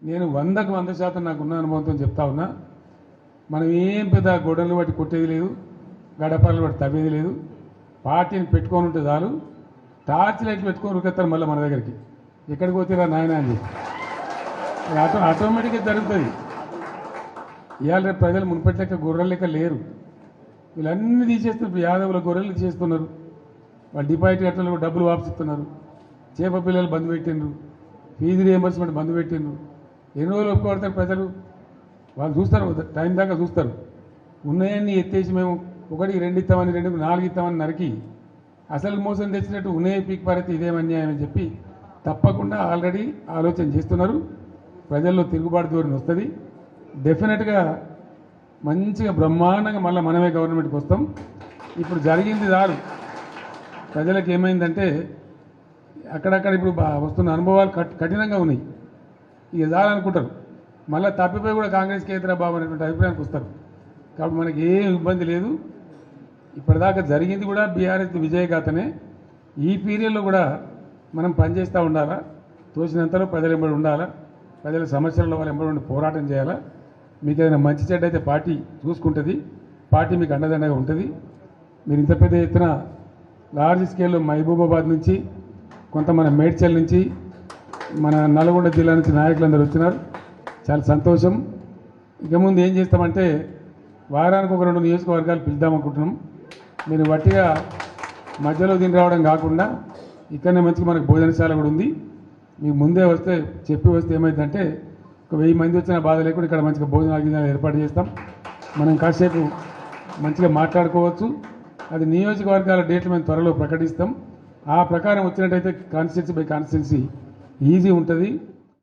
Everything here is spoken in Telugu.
నేను 100కు 100% నాకున్న అనుభవంతో చెప్తా ఉన్నా. మనం ఏం పెద్ద గొడవలు బట్టి కొట్టేది లేదు, గడపలు బట్టి తవ్వేది లేదు. పార్టీని పెట్టుకొని ఉంటే చాలు, టార్చ్ లైట్ పెట్టుకొని ఉరికెత్తారు మళ్ళీ మన దగ్గరికి. ఎక్కడికి పోతేరా నాయన అని ఆటోమేటిక్గా జరుగుతుంది. ఇవాళ రేపు ప్రజలు మునుపటి లెక్క గొర్రెల లెక్క లేరు. వీళ్ళన్నీ తీసేస్తున్నారు. ఇప్పుడు యాదవుల గొర్రెలు తీసేస్తున్నారు. వాళ్ళు డిపాజిట్ కట్టలు డబ్బులు వాపసిస్తున్నారు. చేప పిల్లలు బంద్ పెట్టిండ్రు, ఫీజు రియంబర్స్మెంట్ బంద్ పెట్టిండ్రు. ఎన్ని రోజులు ఒప్పుకోడతారు ప్రజలు? వాళ్ళు చూస్తారు, టైం దాకా చూస్తారు. ఉన్నాయన్నీ ఎత్తేసి మేము 1, 2 ఇస్తామని 2, 4 ఇస్తామని నరికి అసలు మోసం తెచ్చినట్టు ఉన్నాయే పీక్ పారైతే ఇదేం అన్యాయం అని చెప్పి తప్పకుండా ఆల్రెడీ ఆలోచన చేస్తున్నారు. ప్రజల్లో తిరుగుబాటు ధోరణి వస్తుంది. డెఫినెట్గా మంచిగా బ్రహ్మాండంగా మళ్ళీ మనమే గవర్నమెంట్కి వస్తాం. ఇప్పుడు జరిగింది చాలు. ప్రజలకు ఏమైందంటే అక్కడక్కడ ఇప్పుడు వస్తున్న అనుభవాలు కఠినంగా ఉన్నాయి. ఇక చాలనుకుంటారు. మళ్ళీ తప్పిపోయి కూడా కాంగ్రెస్కి ఏతరా బాబు అనేటువంటి అభిప్రాయానికి వస్తారు. కాబట్టి మనకి ఏం ఇబ్బంది లేదు. ఇప్పటిదాకా జరిగింది కూడా బీఆర్ఎస్ విజయగాథనే. ఈ పీరియడ్లో కూడా మనం పనిచేస్తూ ఉండాలా, తోచినంతలో ప్రజలు ఎంబడి ఉండాలా, ప్రజల సమస్యలలో వాళ్ళు ఎంబడి ఉండి పోరాటం చేయాలా. మీకు ఏదైనా మంచి చెడ్డ అయితే పార్టీ చూసుకుంటుంది, పార్టీ మీకు అండదండగా ఉంటుంది. మీరు ఇంత పెద్ద ఎత్తున లార్జ్ స్కేల్లో మహబూబాబాద్ నుంచి, కొంత మన మేడ్చల్ నుంచి, మన నల్గొండ జిల్లా నుంచి నాయకులందరూ వచ్చినారు. చాలా సంతోషం. ఇక ముందు ఏం చేస్తామంటే వారానికి 1-2 నియోజకవర్గాలు పిలుద్దామనుకుంటున్నాం. మీరు వట్టిగా మధ్యలో దీని రావడం కాకుండా ఇక్కడనే మంచిగా మనకు భోజనశాల కూడా ఉంది. మీకు ముందే వస్తే చెప్పి వస్తే ఏమైందంటే 1000 మంది వచ్చిన బాధ లేకుండా ఇక్కడ మంచిగా భోజనాలు ఏర్పాటు చేస్తాం. మనం కాసేపు మంచిగా మాట్లాడుకోవచ్చు. అది నియోజకవర్గాల డేట్లు మేము త్వరలో ప్రకటిస్తాం. ఆ ప్రకారం వచ్చినట్టయితే కాన్స్టిట్యున్సీ బై కాన్స్టిట్యున్సీ ఈజీ ఉంటుంది.